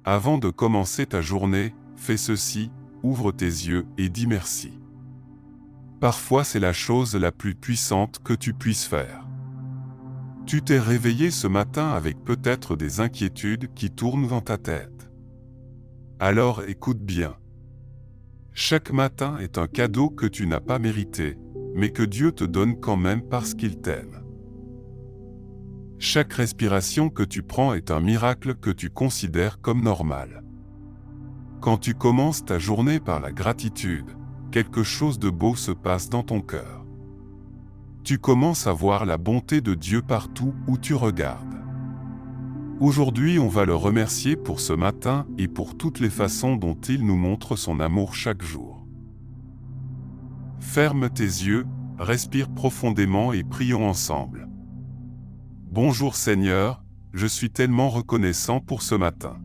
Avant de commencer ta journée, fais ceci, ouvre tes yeux et dis merci. Parfois c'est la chose la plus puissante que tu puisses faire. Tu t'es réveillé ce matin avec peut-être des inquiétudes qui tournent dans ta tête. Alors écoute bien. Chaque matin est un cadeau que tu n'as pas mérité, mais que Dieu te donne quand même parce qu'il t'aime. Chaque respiration que tu prends est un miracle que tu considères comme normal. Quand tu commences ta journée par la gratitude, quelque chose de beau se passe dans ton cœur. Tu commences à voir la bonté de Dieu partout où tu regardes. Aujourd'hui, on va le remercier pour ce matin et pour toutes les façons dont il nous montre son amour chaque jour. Ferme tes yeux, respire profondément et prions ensemble. Bonjour Seigneur, je suis tellement reconnaissant pour ce matin.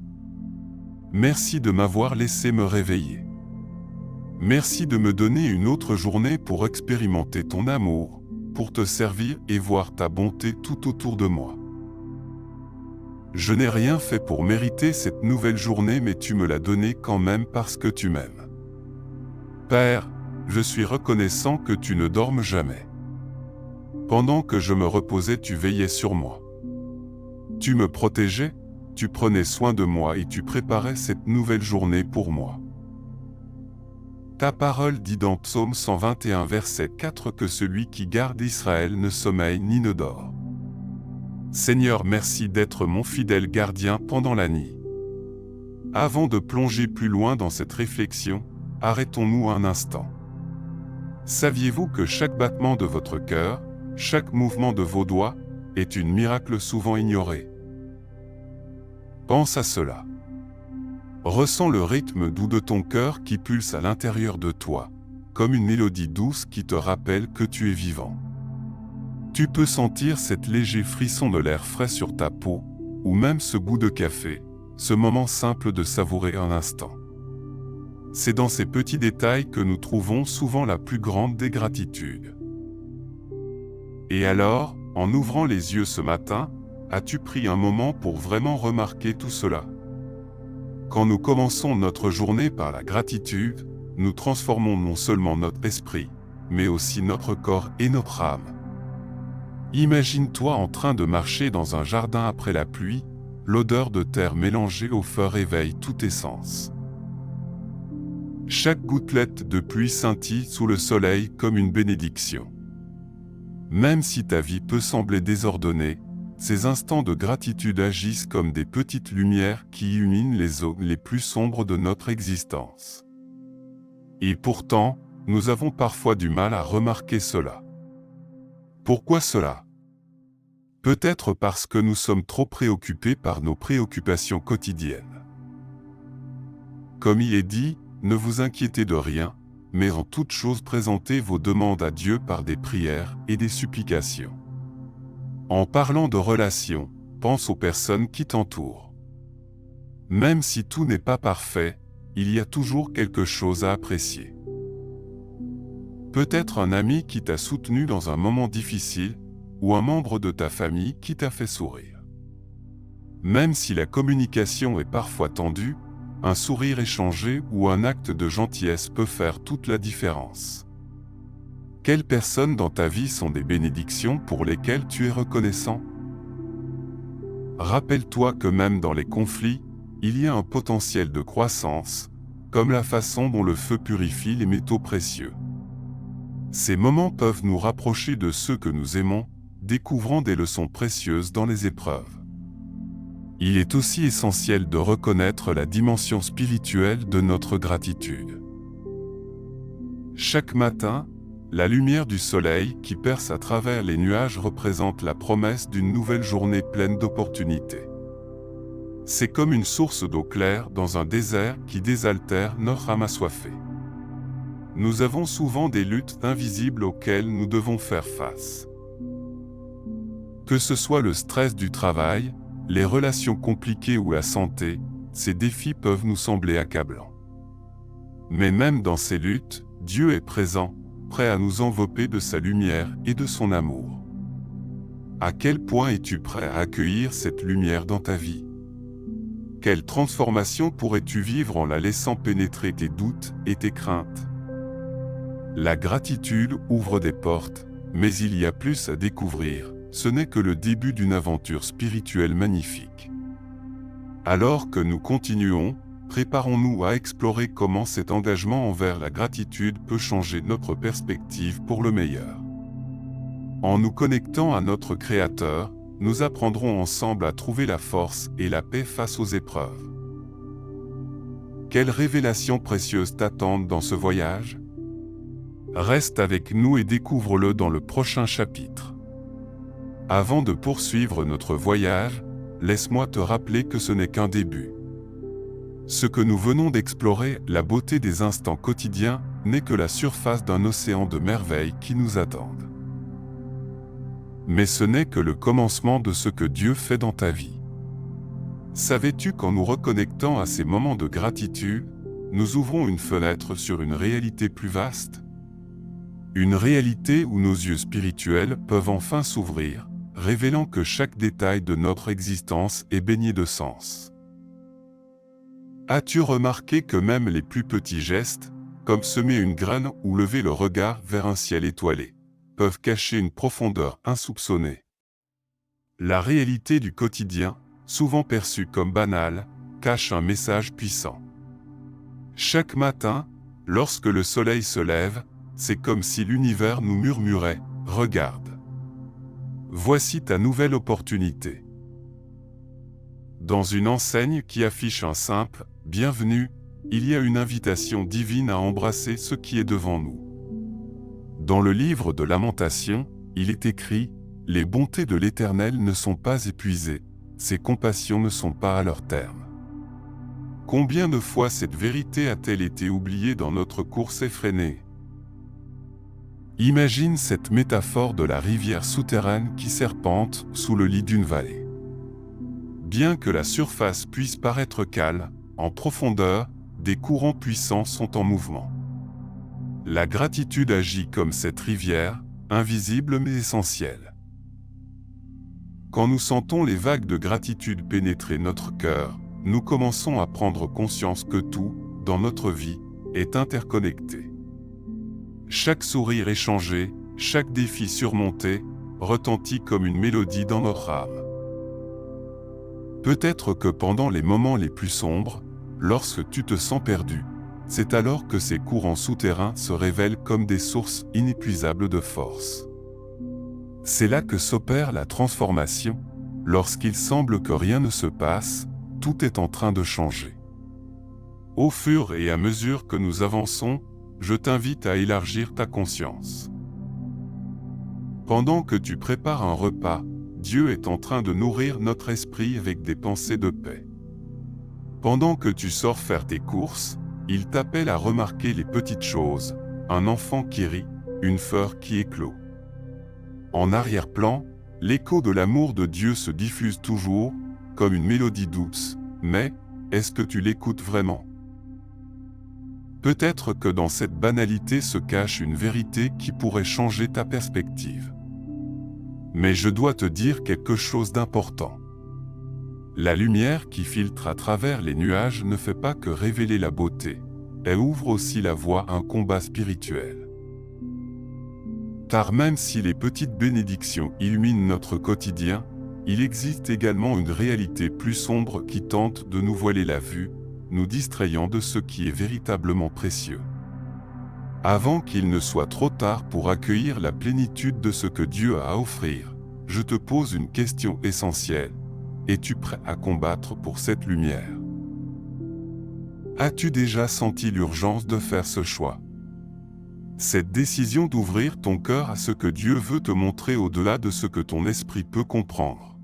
Merci de m'avoir laissé me réveiller. Merci de me donner une autre journée pour expérimenter ton amour, pour te servir et voir ta bonté tout autour de moi. Je n'ai rien fait pour mériter cette nouvelle journée, mais tu me l'as donnée quand même parce que tu m'aimes. Père, je suis reconnaissant que tu ne dormes jamais. Pendant que je me reposais, tu veillais sur moi. Tu me protégeais, tu prenais soin de moi et tu préparais cette nouvelle journée pour moi. Ta parole dit dans Psaume 121 verset 4 que celui qui garde Israël ne sommeille ni ne dort. Seigneur, merci d'être mon fidèle gardien pendant la nuit. Avant de plonger plus loin dans cette réflexion, arrêtons-nous un instant. Saviez-vous que chaque battement de votre cœur, chaque mouvement de vos doigts, est un miracle souvent ignoré? Pense à cela. Ressens le rythme doux de ton cœur qui pulse à l'intérieur de toi, comme une mélodie douce qui te rappelle que tu es vivant. Tu peux sentir cet léger frisson de l'air frais sur ta peau, ou même ce goût de café, ce moment simple de savourer un instant. C'est dans ces petits détails que nous trouvons souvent la plus grande des gratitudes. Et alors, en ouvrant les yeux ce matin, as-tu pris un moment pour vraiment remarquer tout cela? Quand nous commençons notre journée par la gratitude, nous transformons non seulement notre esprit, mais aussi notre corps et notre âme. Imagine-toi en train de marcher dans un jardin après la pluie, l'odeur de terre mélangée aux feuilles réveille tous tes sens. Chaque gouttelette de pluie scintille sous le soleil comme une bénédiction. Même si ta vie peut sembler désordonnée, ces instants de gratitude agissent comme des petites lumières qui illuminent les zones les plus sombres de notre existence. Et pourtant, nous avons parfois du mal à remarquer cela. Pourquoi cela? Peut-être parce que nous sommes trop préoccupés par nos préoccupations quotidiennes. Comme il est dit, ne vous inquiétez de rien, mais en toute chose présentez vos demandes à Dieu par des prières et des supplications. En parlant de relations, pense aux personnes qui t'entourent. Même si tout n'est pas parfait, il y a toujours quelque chose à apprécier. Peut-être un ami qui t'a soutenu dans un moment difficile, ou un membre de ta famille qui t'a fait sourire. Même si la communication est parfois tendue, un sourire échangé ou un acte de gentillesse peut faire toute la différence. Quelles personnes dans ta vie sont des bénédictions pour lesquelles tu es reconnaissant? Rappelle-toi que même dans les conflits, il y a un potentiel de croissance, comme la façon dont le feu purifie les métaux précieux. Ces moments peuvent nous rapprocher de ceux que nous aimons, découvrant des leçons précieuses dans les épreuves. Il est aussi essentiel de reconnaître la dimension spirituelle de notre gratitude. Chaque matin, la lumière du soleil qui perce à travers les nuages représente la promesse d'une nouvelle journée pleine d'opportunités. C'est comme une source d'eau claire dans un désert qui désaltère notre âme assoiffée. Nous avons souvent des luttes invisibles auxquelles nous devons faire face. Que ce soit le stress du travail, les relations compliquées ou la santé, ces défis peuvent nous sembler accablants. Mais même dans ces luttes, Dieu est présent, prêt à nous envelopper de sa lumière et de son amour. À quel point es-tu prêt à accueillir cette lumière dans ta vie? Quelle transformation pourrais-tu vivre en la laissant pénétrer tes doutes et tes craintes? La gratitude ouvre des portes, mais il y a plus à découvrir. Ce n'est que le début d'une aventure spirituelle magnifique. Alors que nous continuons, préparons-nous à explorer comment cet engagement envers la gratitude peut changer notre perspective pour le meilleur. En nous connectant à notre Créateur, nous apprendrons ensemble à trouver la force et la paix face aux épreuves. Quelles révélations précieuses t'attendent dans ce voyage? Reste avec nous et découvre-le dans le prochain chapitre. Avant de poursuivre notre voyage, laisse-moi te rappeler que ce n'est qu'un début. Ce que nous venons d'explorer, la beauté des instants quotidiens, n'est que la surface d'un océan de merveilles qui nous attendent. Mais ce n'est que le commencement de ce que Dieu fait dans ta vie. Savais-tu qu'en nous reconnectant à ces moments de gratitude, nous ouvrons une fenêtre sur une réalité plus vaste? Une réalité où nos yeux spirituels peuvent enfin s'ouvrir, révélant que chaque détail de notre existence est baigné de sens. As-tu remarqué que même les plus petits gestes, comme semer une graine ou lever le regard vers un ciel étoilé, peuvent cacher une profondeur insoupçonnée? La réalité du quotidien, souvent perçue comme banale, cache un message puissant. Chaque matin, lorsque le soleil se lève, c'est comme si l'univers nous murmurait « Regarde. Voici ta nouvelle opportunité ». Dans une enseigne qui affiche un simple « Bienvenue », il y a une invitation divine à embrasser ce qui est devant nous. Dans le livre de Lamentations, il est écrit « Les bontés de l'Éternel ne sont pas épuisées, ses compassions ne sont pas à leur terme. » Combien de fois cette vérité a-t-elle été oubliée dans notre course effrénée? Imagine cette métaphore de la rivière souterraine qui serpente sous le lit d'une vallée. Bien que la surface puisse paraître calme, en profondeur, des courants puissants sont en mouvement. La gratitude agit comme cette rivière, invisible mais essentielle. Quand nous sentons les vagues de gratitude pénétrer notre cœur, nous commençons à prendre conscience que tout, dans notre vie, est interconnecté. Chaque sourire échangé, chaque défi surmonté, retentit comme une mélodie dans notre âme. Peut-être que pendant les moments les plus sombres, lorsque tu te sens perdu, c'est alors que ces courants souterrains se révèlent comme des sources inépuisables de force. C'est là que s'opère la transformation, lorsqu'il semble que rien ne se passe, tout est en train de changer. Au fur et à mesure que nous avançons, je t'invite à élargir ta conscience. Pendant que tu prépares un repas, Dieu est en train de nourrir notre esprit avec des pensées de paix. Pendant que tu sors faire tes courses, il t'appelle à remarquer les petites choses, un enfant qui rit, une fleur qui éclot. En arrière-plan, l'écho de l'amour de Dieu se diffuse toujours, comme une mélodie douce, mais est-ce que tu l'écoutes vraiment? Peut-être que dans cette banalité se cache une vérité qui pourrait changer ta perspective. Mais je dois te dire quelque chose d'important. La lumière qui filtre à travers les nuages ne fait pas que révéler la beauté, elle ouvre aussi la voie à un combat spirituel. Car même si les petites bénédictions illuminent notre quotidien, il existe également une réalité plus sombre qui tente de nous voiler la vue, nous distrayant de ce qui est véritablement précieux. Avant qu'il ne soit trop tard pour accueillir la plénitude de ce que Dieu a à offrir, je te pose une question essentielle. Es-tu prêt à combattre pour cette lumière? As-tu déjà senti l'urgence de faire ce choix? Cette décision d'ouvrir ton cœur à ce que Dieu veut te montrer au-delà de ce que ton esprit peut comprendre.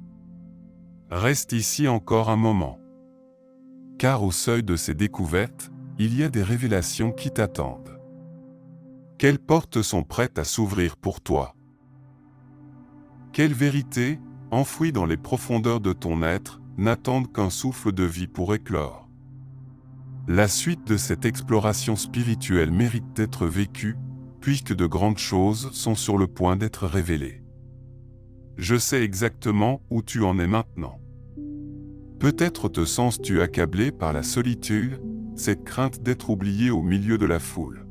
Reste ici encore un moment. Car au seuil de ces découvertes, il y a des révélations qui t'attendent. Quelles portes sont prêtes à s'ouvrir pour toi? Quelles vérités, enfouies dans les profondeurs de ton être, n'attendent qu'un souffle de vie pour éclore? La suite de cette exploration spirituelle mérite d'être vécue, puisque de grandes choses sont sur le point d'être révélées. Je sais exactement où tu en es maintenant. Peut-être te sens-tu accablé par la solitude, cette crainte d'être oublié au milieu de la foule.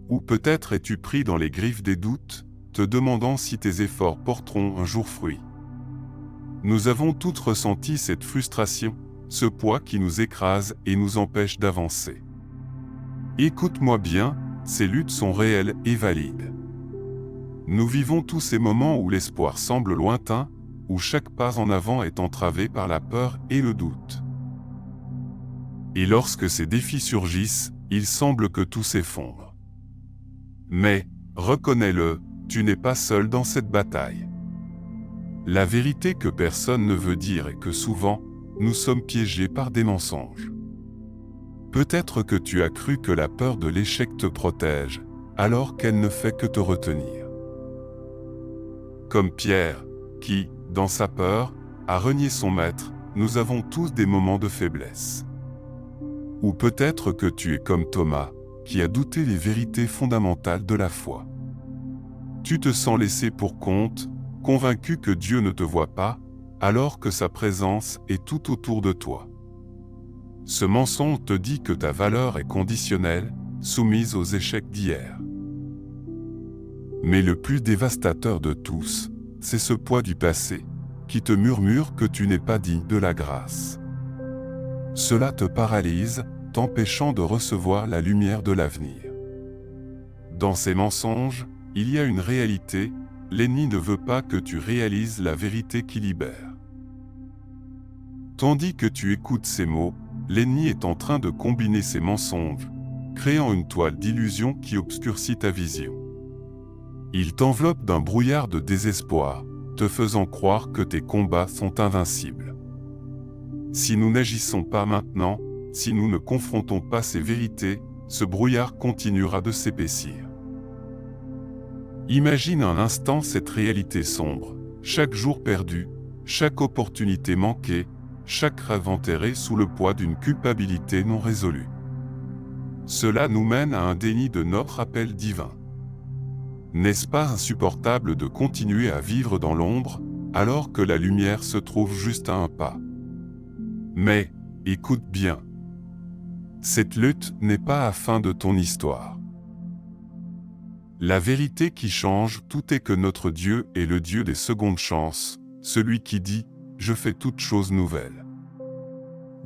Ou peut-être es-tu pris dans les griffes des doutes, te demandant si tes efforts porteront un jour fruit. Nous avons toutes ressenti cette frustration, ce poids qui nous écrase et nous empêche d'avancer. Écoute-moi bien, ces luttes sont réelles et valides. Nous vivons tous ces moments où l'espoir semble lointain, où chaque pas en avant est entravé par la peur et le doute. Et lorsque ces défis surgissent, il semble que tout s'effondre. Mais, reconnais-le, tu n'es pas seul dans cette bataille. La vérité que personne ne veut dire est que souvent, nous sommes piégés par des mensonges. Peut-être que tu as cru que la peur de l'échec te protège, alors qu'elle ne fait que te retenir. Comme Pierre, qui, dans sa peur, a renié son maître, nous avons tous des moments de faiblesse. Ou peut-être que tu es comme Thomas, qui a douté les vérités fondamentales de la foi. Tu te sens laissé pour compte, convaincu que Dieu ne te voit pas, alors que sa présence est tout autour de toi. Ce mensonge te dit que ta valeur est conditionnelle, soumise aux échecs d'hier. Mais le plus dévastateur de tous, c'est ce poids du passé, qui te murmure que tu n'es pas digne de la grâce. Cela te paralyse, t'empêchant de recevoir la lumière de l'avenir. Dans ces mensonges, il y a une réalité, l'ennemi ne veut pas que tu réalises la vérité qui libère. Tandis que tu écoutes ces mots, l'ennemi est en train de combiner ces mensonges, créant une toile d'illusion qui obscurcit ta vision. Il t'enveloppe d'un brouillard de désespoir, te faisant croire que tes combats sont invincibles. Si nous n'agissons pas maintenant, si nous ne confrontons pas ces vérités, ce brouillard continuera de s'épaissir. Imagine un instant cette réalité sombre, chaque jour perdu, chaque opportunité manquée, chaque rêve enterré sous le poids d'une culpabilité non résolue. Cela nous mène à un déni de notre appel divin. N'est-ce pas insupportable de continuer à vivre dans l'ombre, alors que la lumière se trouve juste à un pas? Mais, écoute bien. Cette lutte n'est pas la fin de ton histoire. La vérité qui change tout est que notre Dieu est le Dieu des secondes chances, celui qui dit « Je fais toutes choses nouvelles ».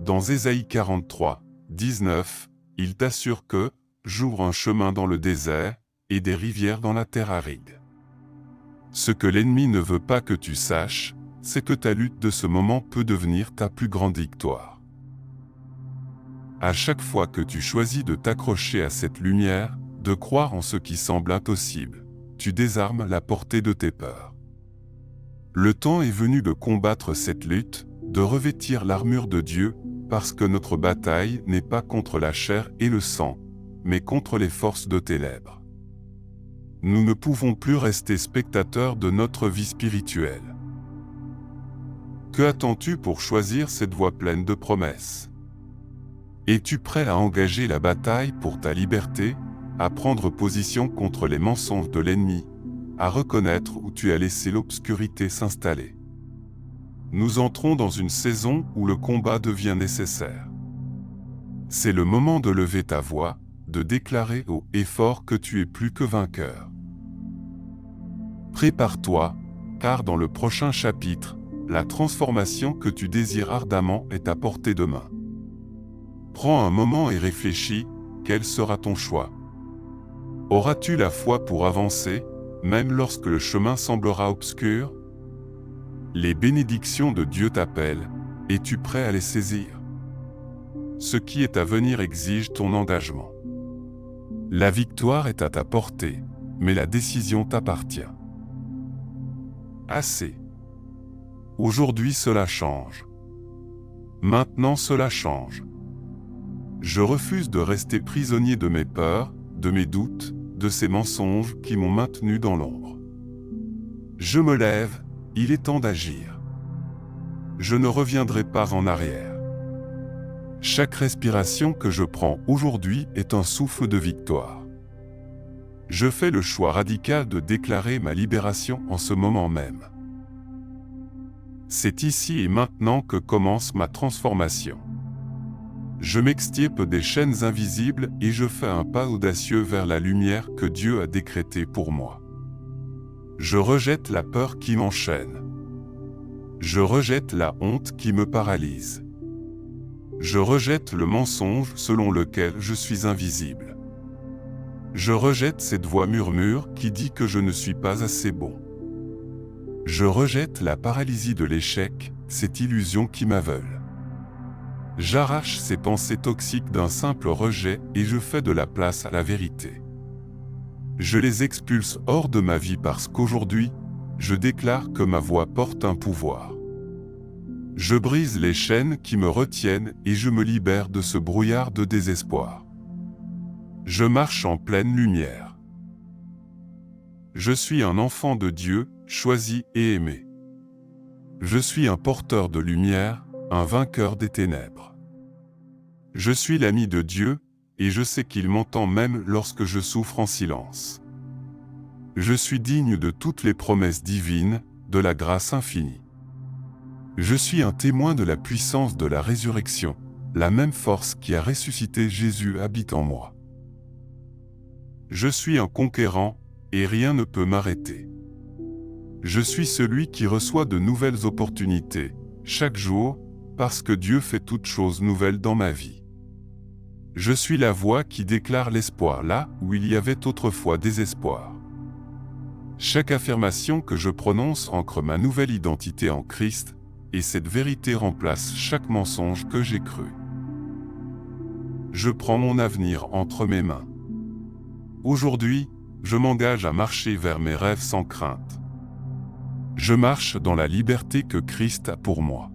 Dans Ésaïe 43, 19, il t'assure que « J'ouvre un chemin dans le désert et des rivières dans la terre aride ». Ce que l'ennemi ne veut pas que tu saches, c'est que ta lutte de ce moment peut devenir ta plus grande victoire. À chaque fois que tu choisis de t'accrocher à cette lumière, de croire en ce qui semble impossible, tu désarmes la portée de tes peurs. Le temps est venu de combattre cette lutte, de revêtir l'armure de Dieu, parce que notre bataille n'est pas contre la chair et le sang, mais contre les forces de ténèbres. Nous ne pouvons plus rester spectateurs de notre vie spirituelle. Que attends-tu pour choisir cette voie pleine de promesses? Es-tu prêt à engager la bataille pour ta liberté, à prendre position contre les mensonges de l'ennemi, à reconnaître où tu as laissé l'obscurité s'installer? Nous entrons dans une saison où le combat devient nécessaire. C'est le moment de lever ta voix, de déclarer haut et fort que tu es plus que vainqueur. Prépare-toi, car dans le prochain chapitre, la transformation que tu désires ardemment est à portée de main. Prends un moment et réfléchis, quel sera ton choix? Auras-tu la foi pour avancer, même lorsque le chemin semblera obscur? Les bénédictions de Dieu t'appellent, es-tu prêt à les saisir? Ce qui est à venir exige ton engagement. La victoire est à ta portée, mais la décision t'appartient. Assez. Aujourd'hui cela change. Maintenant cela change. Je refuse de rester prisonnier de mes peurs, de mes doutes, de ces mensonges qui m'ont maintenu dans l'ombre. Je me lève, il est temps d'agir. Je ne reviendrai pas en arrière. Chaque respiration que je prends aujourd'hui est un souffle de victoire. Je fais le choix radical de déclarer ma libération en ce moment même. C'est ici et maintenant que commence ma transformation. Je m'extirpe des chaînes invisibles et je fais un pas audacieux vers la lumière que Dieu a décrétée pour moi. Je rejette la peur qui m'enchaîne. Je rejette la honte qui me paralyse. Je rejette le mensonge selon lequel je suis invisible. Je rejette cette voix murmure qui dit que je ne suis pas assez bon. Je rejette la paralysie de l'échec, cette illusion qui m'aveugle. J'arrache ces pensées toxiques d'un simple rejet et je fais de la place à la vérité. Je les expulse hors de ma vie parce qu'aujourd'hui, je déclare que ma voix porte un pouvoir. Je brise les chaînes qui me retiennent et je me libère de ce brouillard de désespoir. Je marche en pleine lumière. Je suis un enfant de Dieu, choisi et aimé. Je suis un porteur de lumière, un vainqueur des ténèbres. Je suis l'ami de Dieu, et je sais qu'il m'entend même lorsque je souffre en silence. Je suis digne de toutes les promesses divines, de la grâce infinie. Je suis un témoin de la puissance de la résurrection, la même force qui a ressuscité Jésus habite en moi. Je suis un conquérant, et rien ne peut m'arrêter. Je suis celui qui reçoit de nouvelles opportunités, chaque jour, parce que Dieu fait toutes choses nouvelles dans ma vie. Je suis la voix qui déclare l'espoir là où il y avait autrefois désespoir. Chaque affirmation que je prononce ancre ma nouvelle identité en Christ, et cette vérité remplace chaque mensonge que j'ai cru. Je prends mon avenir entre mes mains. Aujourd'hui, je m'engage à marcher vers mes rêves sans crainte. Je marche dans la liberté que Christ a pour moi.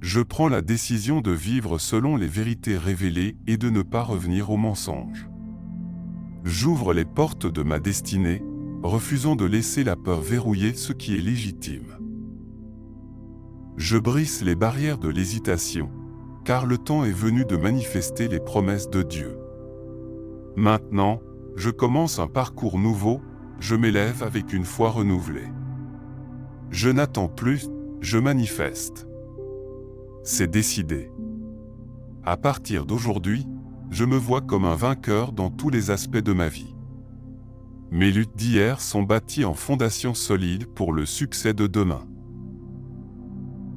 Je prends la décision de vivre selon les vérités révélées et de ne pas revenir aux mensonges. J'ouvre les portes de ma destinée, refusant de laisser la peur verrouiller ce qui est légitime. Je brise les barrières de l'hésitation, car le temps est venu de manifester les promesses de Dieu. Maintenant, je commence un parcours nouveau, je m'élève avec une foi renouvelée. Je n'attends plus, je manifeste. C'est décidé. À partir d'aujourd'hui, je me vois comme un vainqueur dans tous les aspects de ma vie. Mes luttes d'hier sont bâties en fondations solides pour le succès de demain.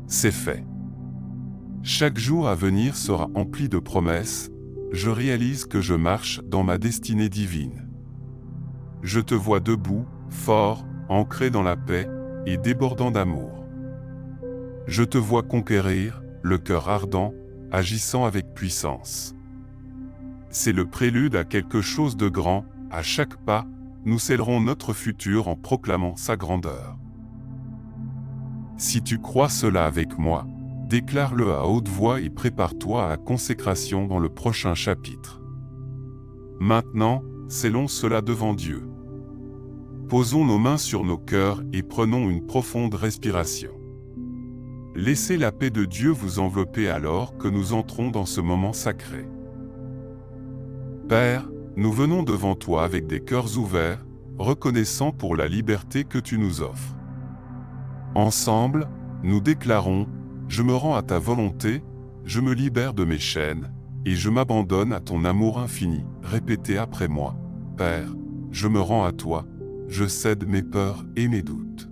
C'est fait. Chaque jour à venir sera empli de promesses, je réalise que je marche dans ma destinée divine. Je te vois debout, fort, ancré dans la paix et débordant d'amour. Je te vois conquérir, le cœur ardent, agissant avec puissance. C'est le prélude à quelque chose de grand, à chaque pas, nous scellerons notre futur en proclamant sa grandeur. Si tu crois cela avec moi, déclare-le à haute voix et prépare-toi à la consécration dans le prochain chapitre. Maintenant, scellons cela devant Dieu. Posons nos mains sur nos cœurs et prenons une profonde respiration. Laissez la paix de Dieu vous envelopper alors que nous entrons dans ce moment sacré. Père, nous venons devant toi avec des cœurs ouverts, reconnaissants pour la liberté que tu nous offres. Ensemble, nous déclarons, je me rends à ta volonté, je me libère de mes chaînes, et je m'abandonne à ton amour infini. Répétez après moi, Père, je me rends à toi, je cède mes peurs et mes doutes.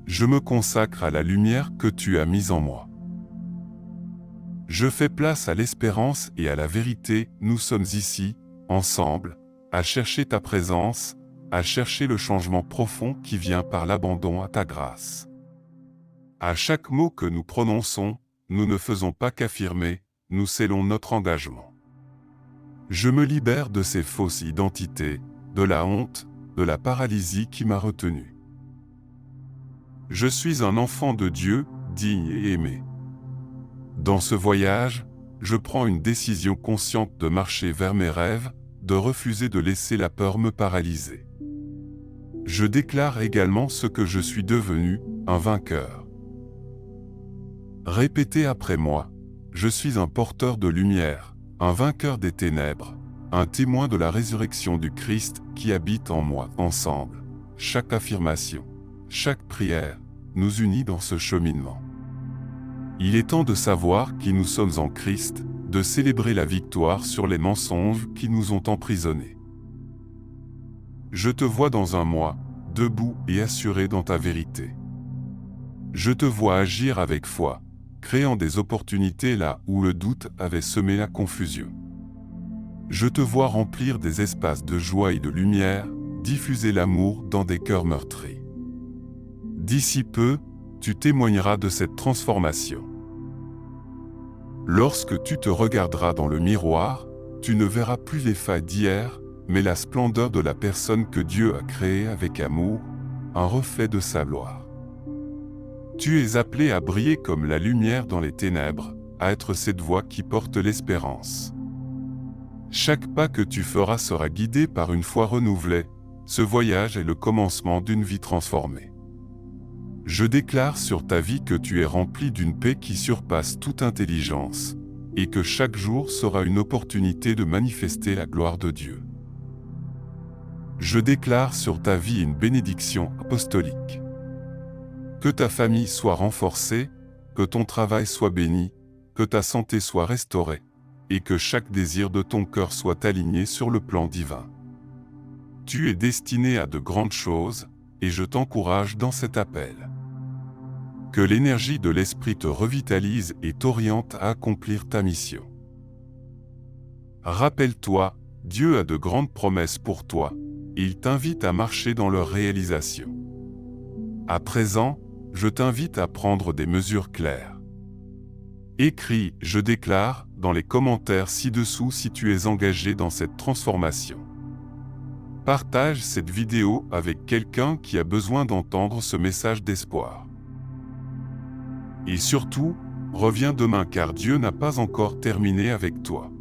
Je me consacre à la lumière que tu as mise en moi. Je fais place à l'espérance et à la vérité, nous sommes ici, ensemble, à chercher ta présence, à chercher le changement profond qui vient par l'abandon à ta grâce. À chaque mot que nous prononçons, nous ne faisons pas qu'affirmer, nous scellons notre engagement. Je me libère de ces fausses identités, de la honte, de la paralysie qui m'a retenu. Je suis un enfant de Dieu, digne et aimé. Dans ce voyage, je prends une décision consciente de marcher vers mes rêves, de refuser de laisser la peur me paralyser. Je déclare également ce que je suis devenu, un vainqueur. Répétez après moi, je suis un porteur de lumière, un vainqueur des ténèbres, un témoin de la résurrection du Christ qui habite en moi. Ensemble, chaque affirmation, chaque prière, nous unit dans ce cheminement. Il est temps de savoir qui nous sommes en Christ, de célébrer la victoire sur les mensonges qui nous ont emprisonnés. Je te vois dans un mois, debout et assuré dans ta vérité. Je te vois agir avec foi, créant des opportunités là où le doute avait semé la confusion. Je te vois remplir des espaces de joie et de lumière, diffuser l'amour dans des cœurs meurtris. D'ici peu, tu témoigneras de cette transformation. Lorsque tu te regarderas dans le miroir, tu ne verras plus les failles d'hier, mais la splendeur de la personne que Dieu a créée avec amour, un reflet de sa gloire. Tu es appelé à briller comme la lumière dans les ténèbres, à être cette voix qui porte l'espérance. Chaque pas que tu feras sera guidé par une foi renouvelée. Ce voyage est le commencement d'une vie transformée. Je déclare sur ta vie que tu es rempli d'une paix qui surpasse toute intelligence, et que chaque jour sera une opportunité de manifester la gloire de Dieu. Je déclare sur ta vie une bénédiction apostolique. Que ta famille soit renforcée, que ton travail soit béni, que ta santé soit restaurée, et que chaque désir de ton cœur soit aligné sur le plan divin. Tu es destiné à de grandes choses, et je t'encourage dans cet appel. Que l'énergie de l'Esprit te revitalise et t'oriente à accomplir ta mission. Rappelle-toi, Dieu a de grandes promesses pour toi, et il t'invite à marcher dans leur réalisation. À présent, je t'invite à prendre des mesures claires. Écris « Je déclare » dans les commentaires ci-dessous si tu es engagé dans cette transformation. Partage cette vidéo avec quelqu'un qui a besoin d'entendre ce message d'espoir. Et surtout, reviens demain car Dieu n'a pas encore terminé avec toi.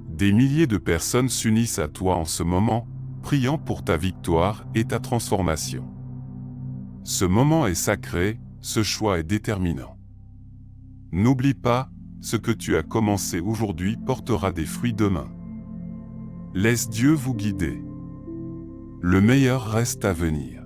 Des milliers de personnes s'unissent à toi en ce moment, priant pour ta victoire et ta transformation. Ce moment est sacré, ce choix est déterminant. N'oublie pas, ce que tu as commencé aujourd'hui portera des fruits demain. Laisse Dieu vous guider. Le meilleur reste à venir.